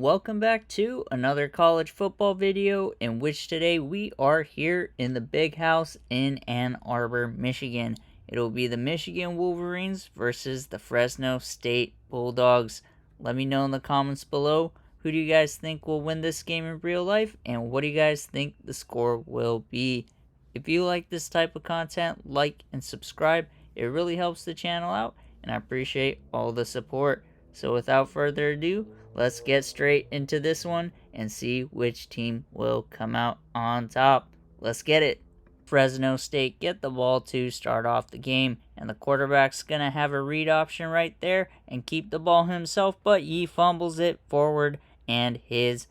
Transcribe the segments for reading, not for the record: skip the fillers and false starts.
Welcome back to another college football video in which today we are here in the big house in Ann Arbor, Michigan. It'll be the Michigan Wolverines versus the Fresno State Bulldogs. Let me know in the comments below, who do you guys think will win this game in real life, and what do you guys think the score will be? If you like this type of content, like and subscribe. It really helps the channel out, and I appreciate all the support. So without further ado, let's get straight into this one and see which team will come out on top. Let's get it. Fresno State get the ball to start off the game, and the quarterback's going to have a read option right there and keep the ball himself, but he fumbles it forward, and his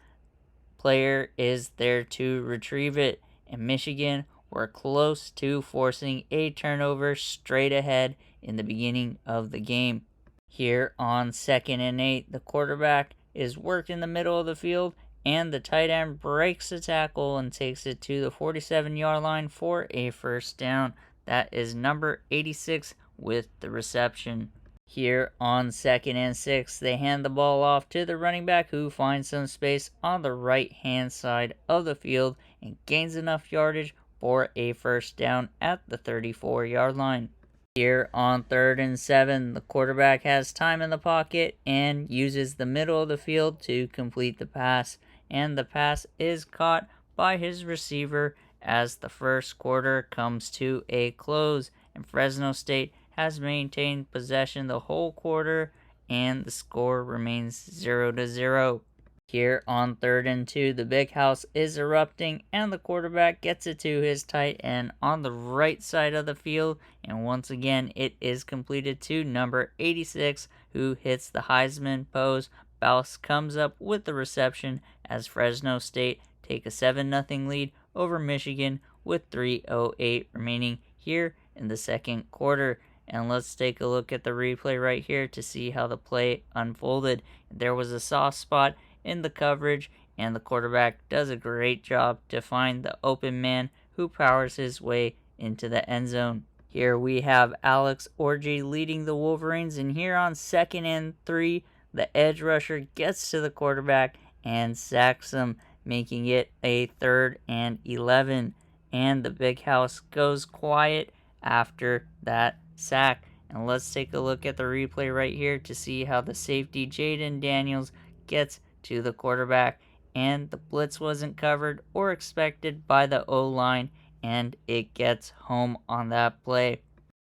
player is there to retrieve it. And Michigan were close to forcing a turnover straight ahead in the beginning of the game. Here on 2nd and 8, the quarterback is worked in the middle of the field, and the tight end breaks the tackle and takes it to the 47-yard line for a first down. That is number 86 with the reception. Here on 2nd and 6, they hand the ball off to the running back, who finds some space on the right-hand side of the field and gains enough yardage for a first down at the 34-yard line. Here on 3rd and 7, the quarterback has time in the pocket and uses the middle of the field to complete the pass, and the pass is caught by his receiver as the first quarter comes to a close, and Fresno State has maintained possession the whole quarter, and the score remains 0-0. Here on 3rd and 2, the big house is erupting, and the quarterback gets it to his tight end on the right side of the field, and once again it is completed to number 86, who hits the Heisman pose. Bouse comes up with the reception as Fresno State take a 7-0 lead over Michigan with 3:08 remaining here in the second quarter. And let's take a look at the replay right here to see how the play unfolded. There was a soft spot in the coverage, and the quarterback does a great job to find the open man who powers his way into the end zone. Here we have Alex Orji leading the Wolverines, and here on 2nd and 3, the edge rusher gets to the quarterback and sacks him, making it a 3rd and 11, and the big house goes quiet after that sack. And let's take a look at the replay right here to see how the safety Jaden Daniels gets to the quarterback, and the blitz wasn't covered or expected by the O-line, and it gets home on that play.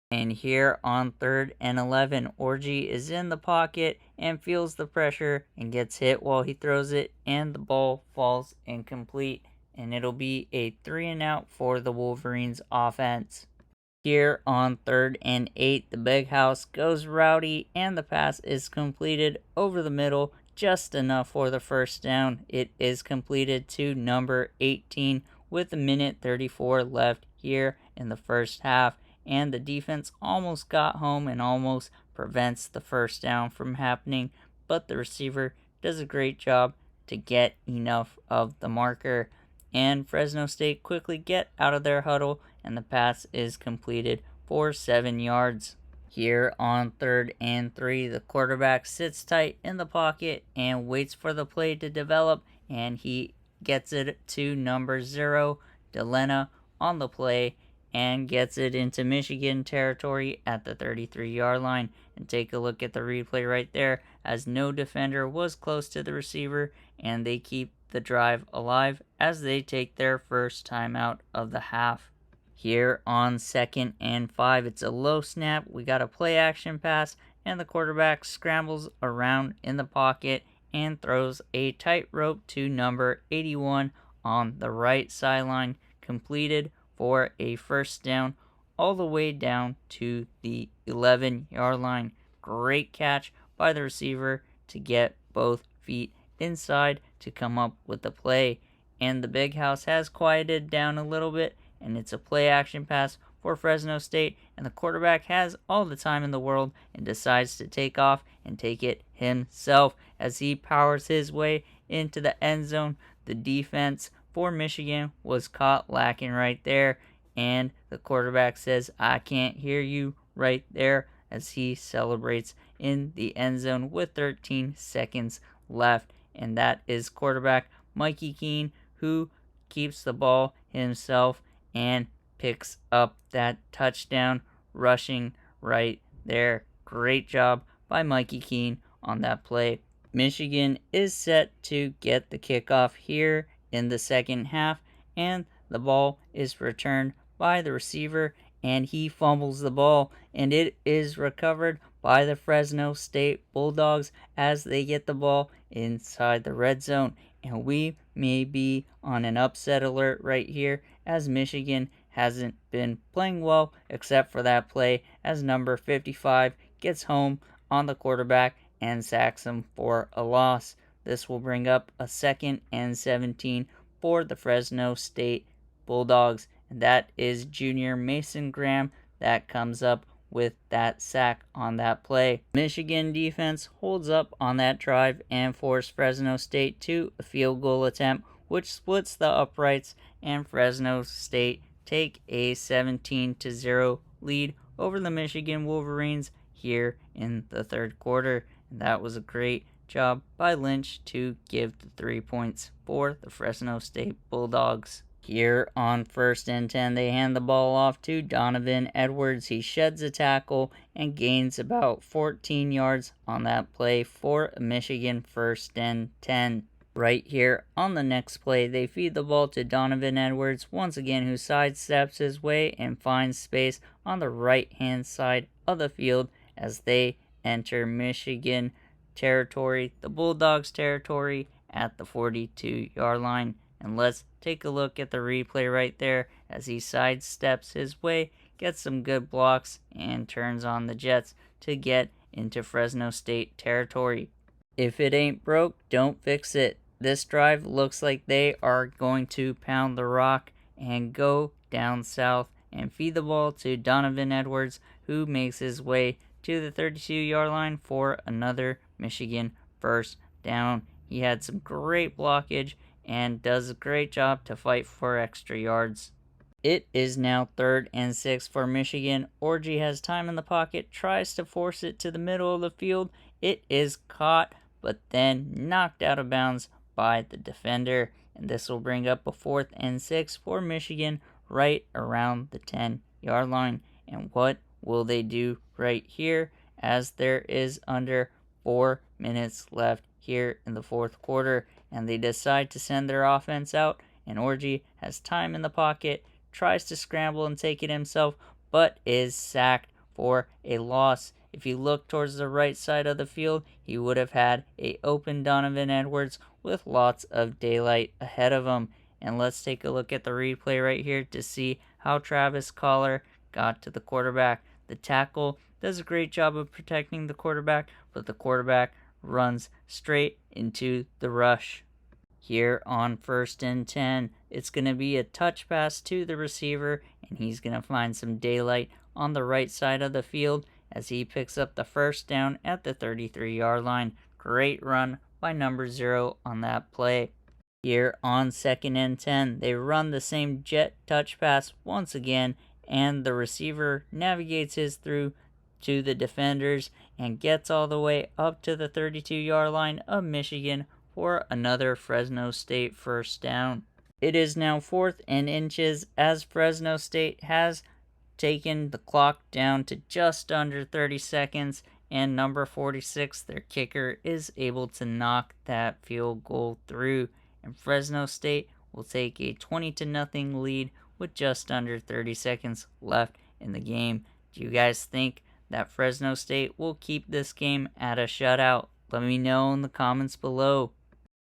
And here on 3rd and 11, Orji is in the pocket and feels the pressure and gets hit while he throws it, and the ball falls incomplete, and it'll be a 3-and-out for the Wolverines offense. Here on 3rd and 8, the big house goes rowdy, and the pass is completed over the middle, just enough for the first down. It is completed to number 18 with a minute 34 left here in the first half, and the defense almost got home and almost prevents the first down from happening, but the receiver does a great job to get enough of the marker, and Fresno State quickly get out of their huddle, and the pass is completed for 7 yards. Here on 3rd and 3, the quarterback sits tight in the pocket and waits for the play to develop, and he gets it to number 0, Delena, on the play, and gets it into Michigan territory at the 33-yard line. And take a look at the replay right there, as no defender was close to the receiver, and they keep the drive alive as they take their first timeout of the half. Here on 2nd and 5, it's a low snap. We got a play action pass, and the quarterback scrambles around in the pocket and throws a tightrope to number 81 on the right sideline, completed for a first down all the way down to the 11-yard line. Great catch by the receiver to get both feet inside to come up with the play. And the big house has quieted down a little bit, and it's a play action pass for Fresno State, and the quarterback has all the time in the world and decides to take off and take it himself as he powers his way into the end zone. The defense for Michigan was caught lacking right there, and the quarterback says, "I can't hear you," right there as he celebrates in the end zone with 13 seconds left. and that is quarterback Mikey Keene, who keeps the ball himself and picks up that touchdown rushing right there. Great job by Mikey Keene on that play. Michigan is set to get the kickoff here in the second half, and the ball is returned by the receiver, and he fumbles the ball, and it is recovered by the Fresno State Bulldogs as they get the ball inside the red zone. And we may be on an upset alert right here, as Michigan hasn't been playing well except for that play as number 55 gets home on the quarterback and sacks him for a loss. This will bring up a 2nd and 17 for the Fresno State Bulldogs, and that is junior Mason Graham that comes up with that sack on that play. Michigan defense holds up on that drive and forced Fresno State to a field goal attempt, which splits the uprights, and Fresno State take a 17-0 lead over the Michigan Wolverines here in the third quarter. And that was a great job by Lynch to give the 3 points for the Fresno State Bulldogs. Here on 1st and 10, they hand the ball off to Donovan Edwards. He sheds a tackle and gains about 14 yards on that play for a Michigan 1st and 10. Right here on the next play, they feed the ball to Donovan Edwards once again, who sidesteps his way and finds space on the right-hand side of the field as they enter Michigan territory, the Bulldogs territory, at the 42-yard line. And let's take a look at the replay right there as he sidesteps his way, gets some good blocks, and turns on the Jets to get into Fresno State territory. If it ain't broke, don't fix it. This drive looks like they are going to pound the rock and go down south and feed the ball to Donovan Edwards, who makes his way to the 32-yard line for another Michigan 1st down. He had some great blockage and does a great job to fight for extra yards. It is now 3rd and 6 for Michigan. Orji has time in the pocket, tries to force it to the middle of the field. It is caught, but then knocked out of bounds by the defender. And this will bring up a 4th and 6 for Michigan right around the 10-yard line. And what will they do right here, as there is under 4 minutes left here in the 4th quarter, and they decide to send their offense out, and Orji has time in the pocket, tries to scramble and take it himself, but is sacked for a loss. If you look towards the right side of the field, he would have had a open Donovan Edwards with lots of daylight ahead of him. And let's take a look at the replay right here to see how Travis Collar got to the quarterback. The tackle does a great job of protecting the quarterback, but the quarterback runs straight into the rush. Here on 1st and 10, it's going to be a touch pass to the receiver, and he's going to find some daylight on the right side of the field as he picks up the 1st down at the 33-yard line. Great run by number 0 on that play. Here on 2nd and 10, they run the same jet touch pass once again, and the receiver navigates his through to the defenders and gets all the way up to the 32-yard line of Michigan for another Fresno State 1st down. It is now 4th and inches as Fresno State has taken the clock down to just under 30 seconds, and number 46, their kicker, is able to knock that field goal through, and Fresno State will take a 20-0 lead with just under 30 seconds left in the game. Do you guys think that Fresno State will keep this game at a shutout? Let me know in the comments below.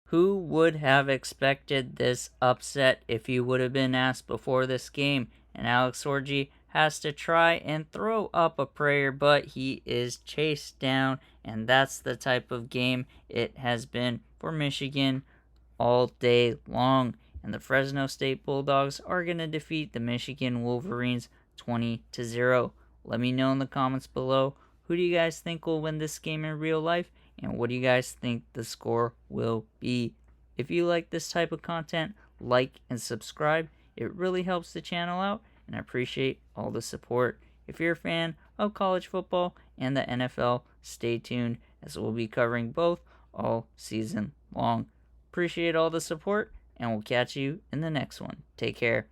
Who would have expected this upset if you would have been asked before this game? And Alex Orji has to try and throw up a prayer, but he is chased down, and that's the type of game it has been for Michigan all day long. And the Fresno State Bulldogs are going to defeat the Michigan Wolverines 20-0. Let me know in the comments below, who do you guys think will win this game in real life, and what do you guys think the score will be? If you like this type of content, like and subscribe. It really helps the channel out, and I appreciate all the support. If you're a fan of college football and the NFL, stay tuned, as we'll be covering both all season long. Appreciate all the support, and we'll catch you in the next one. Take care.